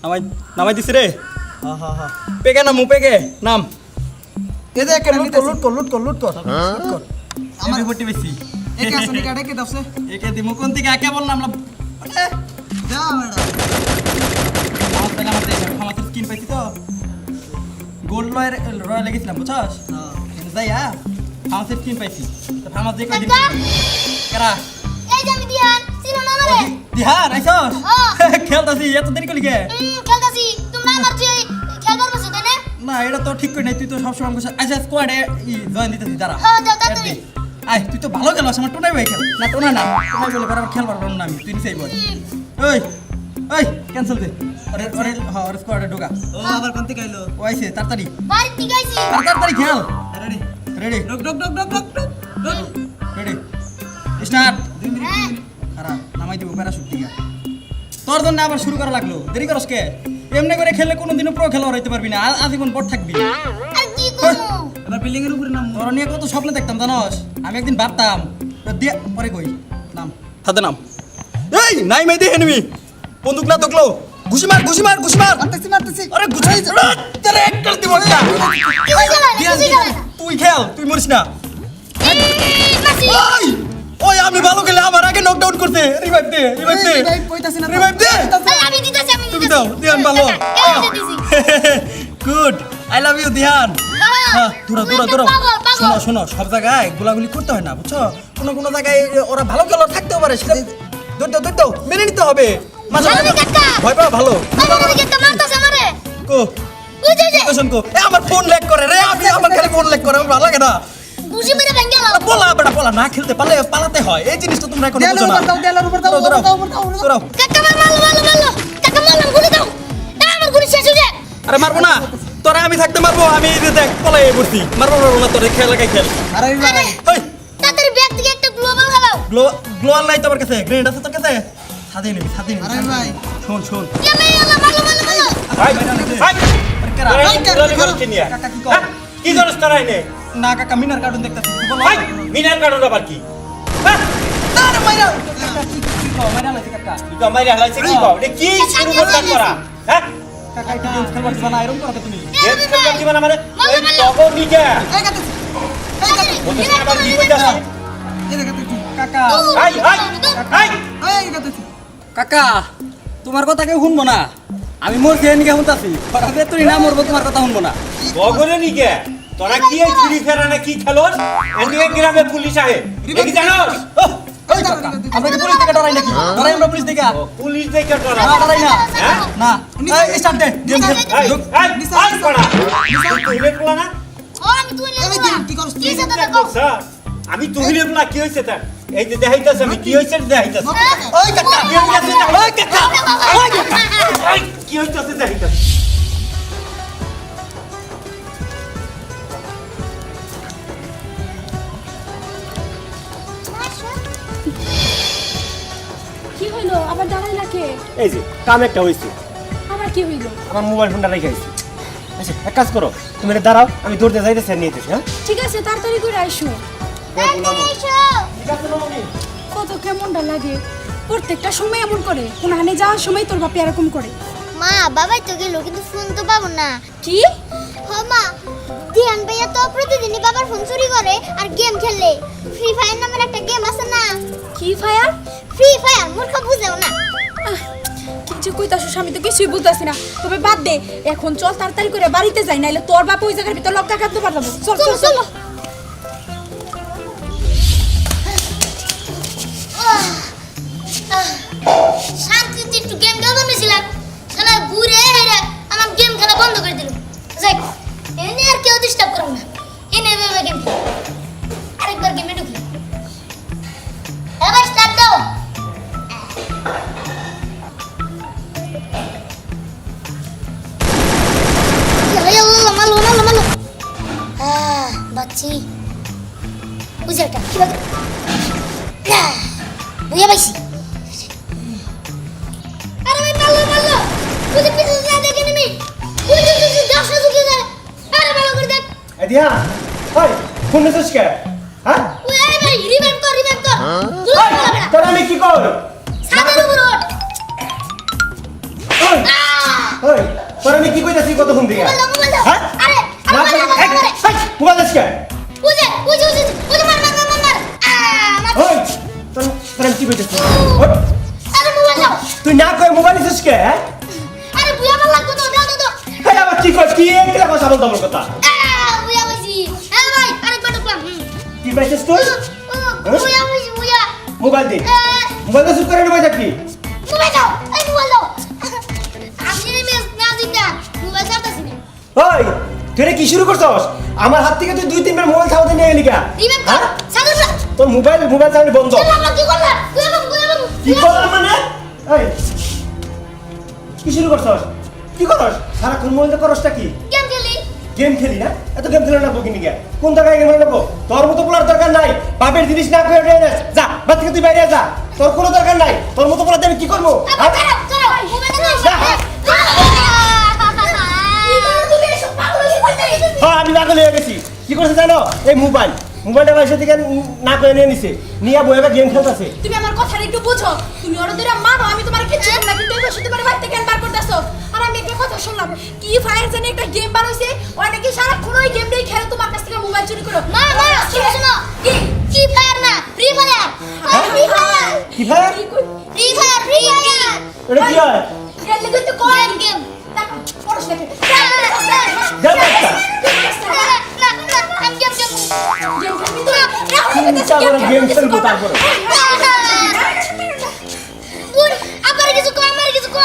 নামাই দিছি রে। পেকে নামু পেকে নাম। এদে একটা লুট কর আমার রিপোর্টে বেশি একে আসনি কাটে কে দছে একে দিমু কোন থেকে একে বললাম না যা ম্যাডাম আমার তো স্কিন পাইছি তো গোল্ড রয়্যাল লেগেছিলাম বুঝছস যাইয়া আমার স্কিন পাইছি তো আমার যে কদিন কেরা এই যে আমি দিহান চিনো না আমারে দিহান আইছস খেলতাছি এত দেরি করলি কে খেলতাছি তোমরা আমার যে খেলবার বসে তাই না না এটা তো ঠিক করে নাই তুই তো সবসময় আমাকে আচ্ছা স্কোয়াডে জয়েন দিতেছিস দাঁড়া হ্যাঁ যাও তাড়াতাড়ি আয় তুই তো ভালো খেলাস আমার টোনাই ভাই খেল না টোনা না টোনাই বলে পরে আবার খেল পারবো না আমি তুই নিচেই বল ওই ওই ক্যান্সেল দে ওরে স্কোয়াডে ঢোকা ও আবার কোন থেকে আইলো ও আইছে তাড়াতাড়ি বাড়ি থেকে আইছি তাড়াতাড়ি খেল রেডি রেডি ডক রেডি স্টার্ট হ্যাঁ খারাপ নামাই দিব প্যারাশুট দিকে তোর জন্য আবার শুরু করা লাগলো দেরি করস কে এমনি করে খেললে কোনোদিনও প্রো খেলোয়াড় হইতে পারবি না আজীবন বট থাকবি আর কি করব এবার বিল্ডিং এর উপরে নাম তোর নিয়ে কত স্বপ্ন দেখতাম জানোস আমি একদিন ভাবতাম দিয়ে পরে কই নাম হাতে নাম এই নাই মাই দেখে নিবি বন্দুক না তোকলো ঘুষি মার মারতেছি আরে ঘুষি তোরে এক করে দিব না ওই গেল না তুই খেল তুই মরিস না মাসি ওই ওই আমি ভালো খেলে আমার আগে নকডাউন করতে রিভাইভ দে রিভাইভ কইতাছি না রিভাইভ দে আমি দিতেছি তুমি দাও দিহান ভালো good I love you Dihan হ্যাঁ দূরা শোনো শোনো সব জায়গায় গোলাগুলি করতে হয় না বুঝছো কোনো জায়গায় ওরা ভালো খেলোয়াড় থাকতেও পারে সেটা দৌড় দাও মেনে নিতে হবে মাঝে মাঝে ভয় পাওয়া ভালো কো লোকেশন কো এ আমার ফোন ল্যাগ করে রে আমি আমার খালি ফোন ল্যাগ করে আমার ভালো লাগে না বুঝি মেরে ভেঙে গেল বলা না খেলতে পালাতে হয় এই জিনিসটা তোমরা এখন বুঝো না দেয়ালের উপর দাও দৌড়াও কাকা মারলো কাকা মারলাম গুলি দাও আমার গুলি শেষ হয়ে যায় আরে মারবো না তোরা আমি থাকতে মারবো আমি এই যে দেখ পলাই পড়ছি মারবো না তোরে খেল খেল আরে ভাই ওই তাড়াতাড়ি ব্যাগ থেকে একটা গ্লোবাল লাগাও গ্লোয়াল নাই তোমার কাছে গ্রেনেড আছে তোর কাছে সাথে নিবি আরে ভাই শোন ইয়ামে ইয়ালা মারলো ভাই ভাই কাকা কি কর কি করছ তারাই নে না কাকা মিনার কার্টুন দেখতাছি বলো ভাই মিনার কার্টুন আবার কি আরে মাইরা কাকা কি কর মাইরা লাগছে কাকা তুই তো মাইরে হালাইছে কি কও এটা কি শুরু করতাম করা হ্যাঁ কাকা এটা গেমস খেলবার দিবা না এরকম করতে তুমি গেম খেলবার দিবা না মানে এই তখন নিকে এই কাটতেছি বলতে আবার কি কইতাছ এই কাটতেছি কাকা হাই হাই হাই এই কাটতেছি কাকা তোমার কথা কেউ শুনবো না আমি মোর খেয়ে নিকে শুনতাছি হঠাৎ তুই না মরবো তোমার কথা শুনবো না বগরে নিকে তোরা কি এই ফ্রি ফায়ার না কি খেলোস এদিকে গ্রামে পুলিশ আহে কি জানোস ওই কাকা আমরা কি পুলিশ থেকে ডরাই নাকি ডরাই আমরা পুলিশ থেকে পুলিশ দেখে তোরা না ডরাই না হ্যাঁ না এই স্টার্ট দে গেম খেল হাই হাই হাই করা তুই লেখলা না ও আমি তুই এই লাগা কি করছ কি সাথে দেখো স্যার আমি তুই লেখলা কি হইছে তার এই যে দেখাইতাছ আমি কি হইছে দেখাইতাছ ওই কাকা ওই কাকা ওই কাকা এই কি হইতাছে দেখাইতাছ কি হইলো আবার দাঁড়াইলা কে এই যে কাম একটা হইছে আবার কি হইলো আমার মোবাইল ফোনটা রেখে আইছি আচ্ছা এক কাজ করো তুমি এটা দাঁড়াও আমি দৌড়তে যাইতেছি আর নিয়ে যেতেছি হ্যাঁ ঠিক আছে তাড়াতাড়ি করে আইসো কত কেমনটা লাগে প্রত্যেকটা সময় এমন করে কোন হানে যাওয়ার সময় তোর বাপি এরকম করে মা বাবাই তো গেল কিন্তু ফোন তো পাবো না কি হ মা ধ্যান ভাইয়া তো প্রতিদিনই বাবার ফোন চুরি করে আর গেম খেলে ফ্রি ফায়ার নামের একটা গেম আছে না কি ফায়ার ফ্রি ফায়ার মূর্খ বুঝেও না কিছু কইতাছিস আমি তো কিছুই বুঝতাছি না তবে বাদ দে এখন চল তাড়াতাড়ি করে বাড়িতে যাই নাইলে তোর বাপ ওই জায়গার ভিতর লক্কা কাটতে পারবো চল চল চল শান্তিতে একটু গেম খেলতে নিয়েছিলাম শালা ঘুরে হেরে আমার গেম খেলা বন্ধ করে দিল যাই এনে আর কেউ ডিস্টার্ব করো না এনে ভেবে গেম আরেকবার গেমে ঢুকি এবার স্টার্ট দাও মালো বাচ্চি বুঝাটা কি বাকি বুঝে পাইছি আরে ভাই মারলো বুঝে পিছে যা দেখে নিবি বুঝে তুই দশটা ঢুকে যায় আরে ভালো করে দেখ এদিয়া হাই ফোন মেসেজ কে হ্যাঁ ওই আরে ভাই রিভাইভ কর তোরা আমি কি কর সাদের উপর ওঠ ওই ওই তোর আমি কি কইতাছি কতক্ষণ থেকে মোবাইল দাও হ্যাঁ আরে না আরে এই মোবাইল দাও কে বুঝে মার ওই তোর আমি কি কইতাছি ওই, আরে মোবাইল দাও তুই না কই মোবাইল দিছিস কে হ্যাঁ আরে বুয়া আমার লাগতো তো দাও এই আবার কি কই কি একলা কথা বলতো আমার কথা বুয়া বসি হ্যাঁ ভাই আরেকবার দেখলাম কি পাইছিস তুই বুয়া বসি বুয়া মোবাইল দে মোবাইল দে চুপ করে নেবে থাকবি মোবাইল দাও এই মোবাইল দাও আপনি মেস না দিন না মোবাইল ছাড়তাছি না ওই তুই রে কি শুরু করছস আমার হাত থেকে তুই 2-3 বার মোবাইল খাওয়াতে নিয়ে গেলি কা দিবেন তো ছাড়ুন না তোর মোবাইল চালানো বন্ধ কি করলা বুয়া কি করলাম মানে এই কি শুরু করছস কি করস সারাক্ষণ মোবাইল করসটা কি কেন খেলি গেম খেলি না এত গেম খেলে না বকি নিকে কোন জায়গায় গেম খেলবো তোর মতো বলার দরকার নাই বাপের জিনিস না করে রে যা বাদ থেকে তুই বাইরে যা তোর কোনো দরকার নাই তোর মতো বলাতে আমি কি করবো করো মোবাইল দাও হ্যাঁ আমি পাগল হয়ে গেছি কি করছে জানো এই মোবাইলটা বাসা থেকে না করে নিয়ে নিছে নিয়ে বইয়ে গেম খেলতেছে তুমি আমার কথাটা একটু বুঝো তুমি ওরা দুইটা মারো আমি তোমার কিছু বলবো না কিন্তু এই বসে তোমার বাড়িতে কেন বার করতেছো আর আমি একটা কথা শুনলাম কি ফায়ার জানি একটা গেম বার হইছে ওই নাকি সারাক্ষণ ওই গেমটাই খেলে তোমার কাছ থেকে মোবাইল চুরি করো মা শোনো কি ফায়ার না ফ্রি ফায়ার ফ্রি ফায়ার কি ভাই ফ্রি ফায়ার এটা কি হয় এর লাগি তো কোন গেম দেখো পড়ছ নাকি যা বাচ্চা আমি গেম গেম খেলবি তো এখন চিন্তা করে গেম খেলবো তারপরে আমার কিছু কো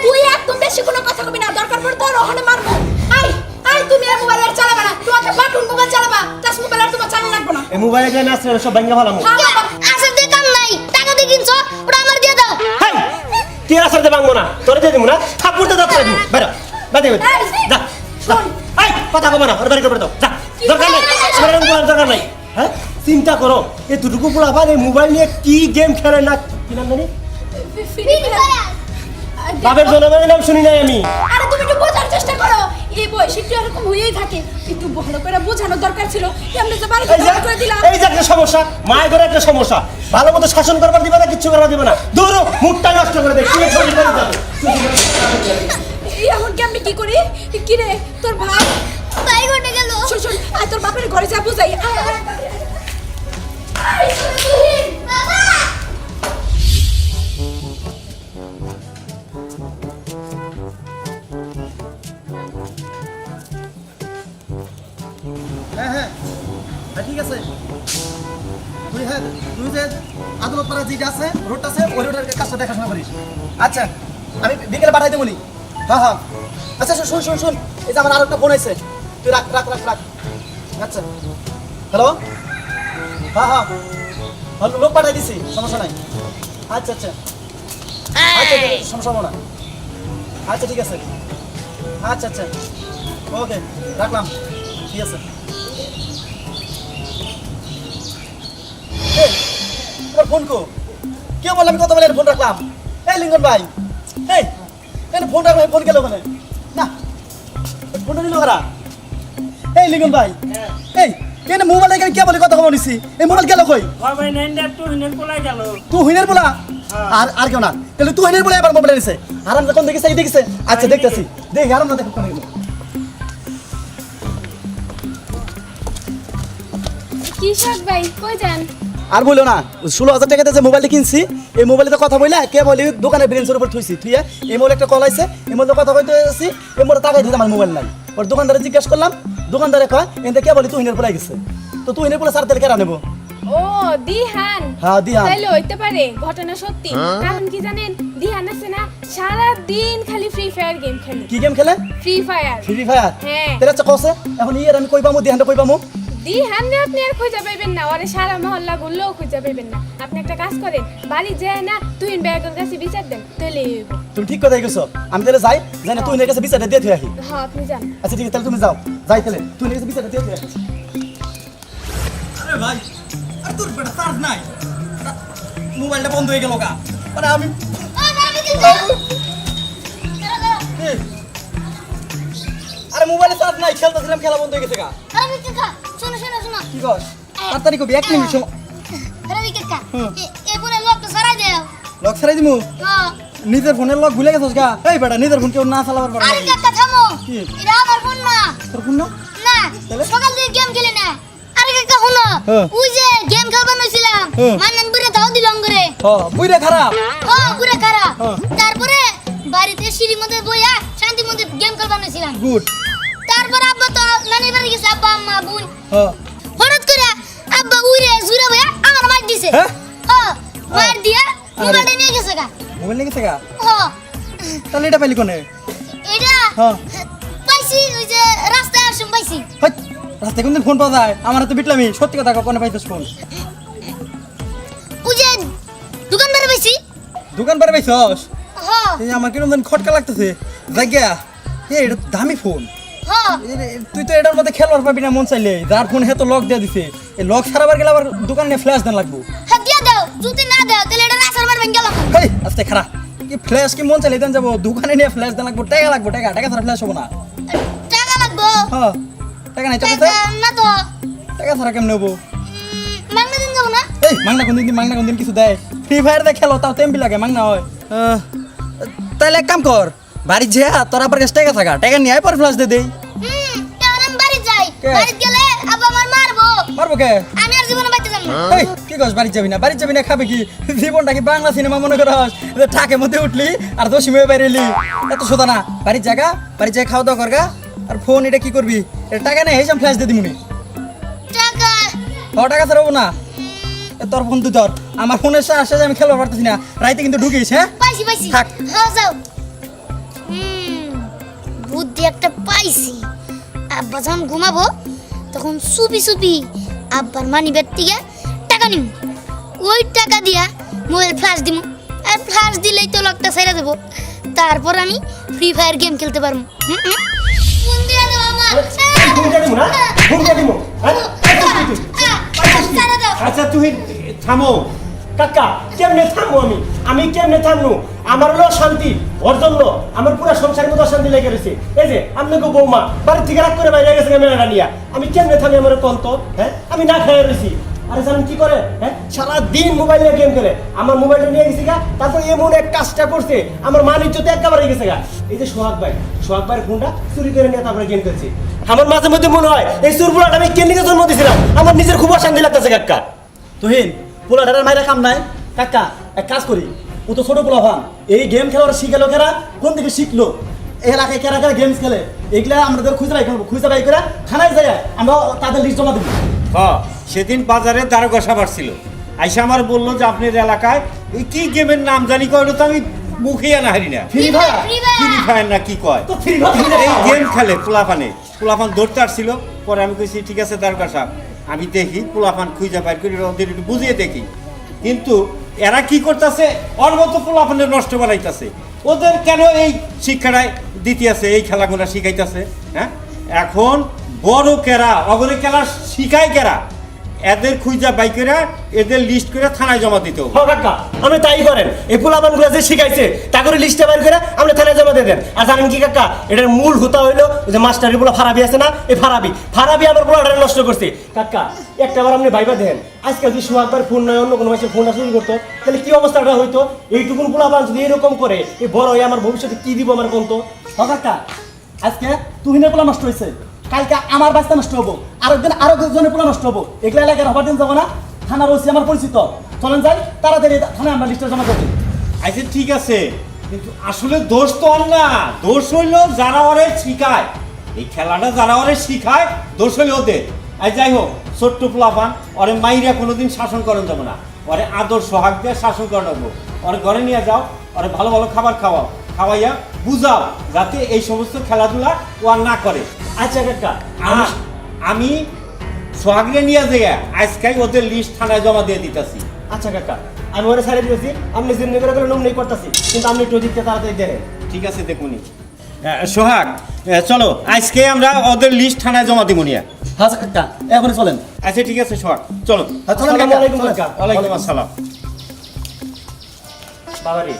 তুই একদম বেশি কোনো কথা কবি না দরকার পড়ে তোর ওখানে মারবো আই তুমি আর মোবাইল আর চালাবা না তোমাকে বাটন মোবাইল চালাবা টাচ মোবাইল আর তোমার চালানো লাগবে না এই মোবাইলে গেম আছে সব ভাঙা ভালো আসল দিয়ে কাম নাই টাকা দিয়ে কিনছো ওটা আমার দিয়ে দাও হাই তুই আসলে ভাঙবো না তোরে দিয়ে দিব না থাপুরতে দাও করে দিব বেরো বাদে যা এই কথা কব না ওর বাড়ি করে দাও যা দরকার নাই আমার মোবাইল দরকার নাই হ্যাঁ চিন্তা করো এই দুটুকু পোলা আবার এই মোবাইল নিয়ে কি গেম খেলে না কি নাম জানি ফ্রি বাপের জনগণের নাম শুনি নাই আমি আরে তুমি একটু বোঝার চেষ্টা করো এই বয়স একটু এরকম হয়েই থাকে একটু ভালো করে বোঝানো দরকার ছিল এমনি যে বাড়িতে এই যে করে দিলাম এই যে একটা সমস্যা মায়ের ঘরে একটা সমস্যা ভালো মতো শাসন করবার দিবে না কিচ্ছু করবার দিবে না দূর মুখটা নষ্ট করে দে কি ছবি করে যাবে এই এখন কি আমি কি করি কি রে তোর ভাই তাই ঘটে গেল শোন আয় তোর বাপের ঘরে যা বুঝাই আয় বাবা হ্যাঁ ঠিক আছে তুই যে আদালত পাড়া যেটা আছে রোডটা আছে ওই রোডের কাজটা দেখাশোনা করিস আচ্ছা আমি বিকেলে পাঠাই দেবো হ্যাঁ আচ্ছা শোন এই যে আমার আরেকটা ফোন আছে তুই রাখ আচ্ছা হ্যালো হ্যাঁ লোক পাঠাই দিছি সমস্যা নাই আচ্ছা সমস্যা না আচ্ছা ঠিক আছে আচ্ছা ওকে রাখলাম ঠিক আছে তোমার ফোন কো কে বললাম আমি কত বলে ফোন রাখলাম এই লিঙ্গন ভাই এই ফোন রাখলাম ফোন গেল ওখানে না ফোনটা নিল ওরা এই লিঙ্গন ভাই এই কেন মোবাইল এখানে কে বলে কথা কম নিছি এই মোবাইল গেল কই তুই হুইনের বলা আর কেউ না তাহলে তুই হুইনের বলে এবার মোবাইল নিছে আরাম যখন দেখিস এই দেখিস আচ্ছা দেখতেছি দেখ আরাম না দেখ কোন গেল কি শাক ভাই কই যান আর বললো না 16,000 টাকাতে যে মোবাইলটা কিনছি এই মোবাইলে কথা বলে কে বলি দোকানে ব্রেঞ্চের উপর থুইছি তুই এই মোবাইল একটা কল আইছে এই মোবাইলে কথা কইতে আসছি এই মোবাইলে টাকা দিতে আমার মোবাইল নাই ওর দোকানদারে জিজ্ঞেস করলাম দোকানদারে কয় এতে কে বলি তুই হিনের পলাই গেছে তো তুই হিনের পলে সার তেল কেরা নেবো ও দিহান হ্যাঁ দিহান তাইলে হইতে পারে ঘটনা সত্যি কারণ কি জানেন দিহান আছে না সারা দিন খালি ফ্রি ফায়ার গেম খেলে কি গেম খেলে ফ্রি ফায়ার ফ্রি ফায়ার হ্যাঁ। তেরা আচ্ছা কসে এখন ইয়ের আমি কই পামু দিহানটা কই পামু দিহান রে আপনি আর খুঁজে পাইবেন না ওরে সারা মহল্লা ঘুরলেও খুঁজে পাইবেন না আপনি একটা কাজ করেন বাড়ি যায় না তুই ব্যাগের কাছে বিচার দেন তাহলে তুমি ঠিক কথাই কইছো আমি তাহলে যাই না তুই হিনের কাছে বিচারটা দিয়ে থুই আহি হ্যাঁ আপনি যান আচ্ছা ঠিক আছে তাহলে তুমি যাও যাই তাহলে তুই হিনের কাছে বিচারটা দিয়ে থুই আহি আরে ভাই আর তোর বেটা চার্জ নাই মোবাইলটা বন্ধ হয়ে গেল কা মানে আমি আরে মোবাইলে চার্জ নাই খেলতেছিলাম খেলা বন্ধ হয়ে গেছে কা আরে কাকা শোনো কি কর তাড়াতাড়ি কবি 1 মিনিট সময় আরে কাকা এই বলে লোকটা সারাই দাও লক ছাড়াই দিমু হ্যাঁ নিজের ফোনের লক ভুলে গেছিস গা এই বেটা নিজের ফোন কেউ না চালাবার পারে আরে নাকি? কাকা থামো কি? এটা আমার ফোন না তোর ফোন না না তাহলে? সকাল থেকে গেম খেলি না আরে কাকা শুনো হ্যাঁ। ওই যে গেম খেলবার নছিলাম হ্যাঁ। মান্নান বুড়ে দাও দিলাম করে বুইরা খারাপ ও বুড়ে খারাপ হ্যাঁ। তারপরে বাড়িতে সিঁড়ির মধ্যে বইয়া শান্তি মধ্যে গেম খেলবার নছিলাম গুড তারপর আব্বা তো নানি বাড়ি গেছে আব্বা আম্মা বোন হ্যাঁ হঠাৎ করে আব্বা উড়ে জুড়ে বইয়া আমার মার দিছে হ্যাঁ? মার দিয়া মোবাইলটা নিয়ে গেছে গা মোবাইল নিয়ে গেছে গা ও তাহলে এটা পাইলি কোনে এটা হ্যাঁ। পাইছি ওই যে রাস্তায় আসুন পাইছি হই রাস্তায় কোনদিন ফোন পাওয়া যায় আমার তো বিটলামি সত্যি কথা কোনে পাইছিস ফোন ওই যে দোকানদারে পাইছি দোকান পারে পাইছস হ্যাঁ এই আমার কিরম যেন খটকা লাগতেছে জায়গা এটা দামি ফোন হ্যাঁ তুই তো এটার মধ্যে খেলোয়াড় পাবি না মন চাইলে যার ফোন হেতো লক দিয়ে দিছে এই লক সারাবার গেলে আবার দোকানে নিয়ে ফ্ল্যাশ দেন লাগবো হ্যাঁ দিয়া দাও যদি না দাও তাহলে এটা রাসার মারবেন গেলাম হেই আস্তে খারাপ কি ফ্ল্যাশ কি মন চাইলে দেন যাবো দোকানে নিয়ে ফ্ল্যাশ দেন লাগবো টাকা টাকা ছাড়া ফ্ল্যাশ হবো না টাকা লাগবো হ্যাঁ টাকা নাই তোর টাকা কাছে না তো টাকা ছাড়া কেমন নেবো মাংনা দিন যাবো না এই মাংনা কোনদিন কিছু দেয় ফ্রি ফায়ার দিয়ে খেলো তাও তেমবি লাগে মাংনা হয় তাহলে এক কাম কর বাড়ি যে তোর আবার কাছে টাকা নিয়ে আয় পর ফ্ল্যাশ দিয়ে দেই এবার আমি বাড়ি যাই কে? বাড়ি গেলে আব্বা আমার মারবো মারবো কে আমি আর জীবনে বাইতে যাব না এই কি কস বাড়ি যাবি না খাবে কি জীবনটা কি বাংলা সিনেমা মনে করস ঠাকের মধ্যে উঠলি আর দোষী মেয়ে বাইরে এলি এত সোদা না বাড়ি যায় খাওয়া দাওয়া করগা আর ফোন এটা কি করবি এটা টাকা নেই হিসাব ফ্ল্যাশ দিয়ে দিমুনি টাকা টাকা ছাড়াবো না তোর ফোন তুই ধর আমার ফোনের সাথে আমি খেলতে পারতেছি না রাইতে কিন্তু ঢুকিস হ্যাঁ পাইছি থাক। হ্যাঁ যাও বুদ্ধি একটা পাইছি আব্বা যখন ঘুমাবো তখন চুপি আব্বার মানি ব্যাগ থেকে টাকা নিব ওই টাকা দিয়া মোবাইল ফ্ল্যাশ দিব আর ফ্ল্যাশ দিলেই তো লকটা ছেড়ে দেবো তারপর আমি ফ্রি ফায়ার গেম খেলতে পারবো ফোন দিয়ে দাও আমার ফোন দিয়ে দিমু না? ফোন দিয়ে দিমু, হ্যাঁ? ছেড়ে দাও আচ্ছা তুই থামো কাকা কেমনে থামবো আমি কেমনে থামবো আমার হলো শান্তি ওর জন্য আমার পুরো সংসারের মতো শান্তি লেগে রয়েছে এই যে আপনাকে বৌমা বাড়ির থেকে রাগ করে বাইরে গেছে মেয়েরা নিয়ে আমি কেমনে থামি আমার কন্ত হ্যাঁ আমি না খেয়ে রয়েছি আরে জানেন কি করে হ্যাঁ সারাদিন মোবাইলে গেম খেলে আমার মোবাইলটা নিয়ে গেছি গা তারপর এমন এক কাজটা করছে আমার মান ইজ্জতে একেবারে গেছে গা এই যে সোহাগ ভাইয়ের ফোনটা চুরি করে নিয়ে তারপরে গেম খেলছি আমার মাঝে মধ্যে মনে হয় এই চুরপুরাটা আমি কেন্দ্রিকে জন্ম দিয়েছিলাম আমার নিজের খুব অশান্তি লাগতেছে কাকা তুহিন পোলাটার মায়ের কাম নাই কাকা এক কাজ করি ও তো ছোট পোলা ভান এই গেম খেলার শিখালো খেলা কোন থেকে শিখলো এই এলাকায় কেরা গেমস খেলে এগুলা আমাদের খুঁজে বাই করে থানায় যাই আমরা তাদের লিস্ট জমা দেবো সেদিন বাজারে দারোগা সাবার ছিল আইসা আমার বললো যে আপনার এলাকায় এই কি গেমের নাম জানি কয় ওটা তো আমি মুখেই আনা হারি না ফ্রি ফায়ার ফ্রি ফায়ার না কি কয় তো ফ্রি এই ফায়ার গেম খেলে পোলাপান ধরতে আসছিল পরে আমি কইছি ঠিক আছে দারোগা সাহেব আমি দেখি পোলাপান খুঁজে বাইর করি ওদের একটু বুঝিয়ে দেখি কিন্তু এরা কি করতেছে ওর মতো পোলাপানের নষ্ট বানাইতেছে ওদের কেন এই শিক্ষাটাই দিতেছে এই খেলাগুলো শিখাইতেছে হ্যাঁ এখন বড় কেরা অগরে খেলা শিখায় কেরা এদের খুঁজা বাইকেরা এদের লিস্ট করে থানায় জমা দিতে হবে হ্যাঁ কাকা আমি তাই করেন এই পোলাপান গুলো যে শিখাইছে তা করে লিস্টে বাইর করে আমরা থানায় জমা দিয়ে দেন আর জানেন কি কাকা এটার মূল হোতা হইলো যে মাস্টারি পোলা ফারাবি আছে না এই ফারাবি আমার পোলাটা নষ্ট করছে কাকা একটাবার আপনি ভাইবা দেন আজকাল যদি সোহাগবার ফোন নয় অন্য কোনো মাসে ফোনটা শুরু করতো তাহলে কি অবস্থাটা হইতো এইটুকুন পোলাপান যদি এরকম করে এই বড় হয়ে আমার ভবিষ্যতে কি দিব আমার কোন তো কাকা আজকে তুহিনের পোলা নষ্ট হয়েছে কালকে আমার বাচ্চা নষ্ট হবো আরেকজনের পোলা নষ্ট হবো এগুলা এলাকার হবার দিন যাবো না থানার ওসি আমার পরিচিত চলেন যাই তাড়াতাড়ি থানায় আমরা লিস্টে জমা করছি আচ্ছা ঠিক আছে কিন্তু আসলে দোষ তো আর না দোষ হইলো যারা ওরে শিখায় এই খেলাটা যারা ওরে শিখায় দোষ হইলো ওদের আর যাই হোক ছোট্ট পোলাপান ওরে মাইরা কোনোদিন শাসন করেন যাবো না ওরে আদর সোহাগ দিয়ে শাসন করে নেবো ওরে ঘরে নিয়ে যাও ওরে ভালো ভালো খাবার খাওয়াইয়া বুঝাও যাতে এই সমস্ত খেলাধুলা ও আর না করে আচ্ছা কাকা আমি সোহাগরে নিয়ে যাই আজকাই ওদের লিস্ট থানায় জমা দিয়ে দিতেছি আচ্ছা কাকা আমি ওরা ছেড়ে দিয়েছি আপনি জিম্মি করে করে নমনি করতেছি কিন্তু আপনি একটু দিকটা তাড়াতাড়ি দেখেন ঠিক আছে দেখুনি সোহাগ চলো আজকে আমরা ওদের লিস্ট থানায় জমা দিব নিয়ে হ্যাঁ কাকা এখনই চলেন আচ্ছা ঠিক আছে সোহাগ চলো আসসালামু আলাইকুম কাকা ওয়ালাইকুম আসসালাম বাবারি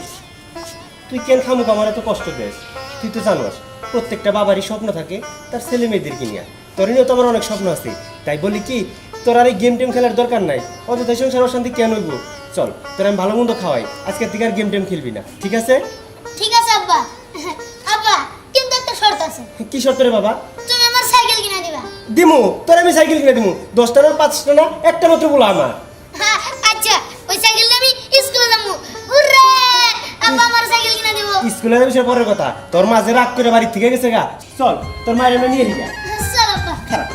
তুই কেন খামুক আমার এত কষ্ট দেস তুই তো জানোস প্রত্যেকটা বাবারই স্বপ্ন থাকে তার ছেলে মেয়েদেরকে নিয়ে তোর নিয়েও তো আমার অনেক স্বপ্ন আছে তাই বলি কি তোর আর এই গেম টেম খেলার দরকার নাই অযথা সংসার অশান্তি কেন হইব চল তোর আমি ভালো মন্দ খাওয়াই আজকে থেকে আর গেম টেম খেলবি না ঠিক আছে? ঠিক আছে আব্বা আব্বা কিন্তু একটা শর্ত আছে কি শর্ত রে বাবা? তুমি আমার সাইকেল কিনে দিবা দিমু তোর আমি সাইকেল কিনে দিমু 10টা না 5টা না একটা মাত্র বলা আমার। হ্যাঁ আচ্ছা ওই সাইকেল আমি স্কুলে যাবো হুররে আব্বা আমার সাইকেল কিনে দিব স্কুলে যাবি সে পরের কথা তোর মাঝে রাগ করে বাড়ি থেকে গেছে গা চল তোর মায়ের এমনি নিয়ে নিগা চল আব্বা খারাপ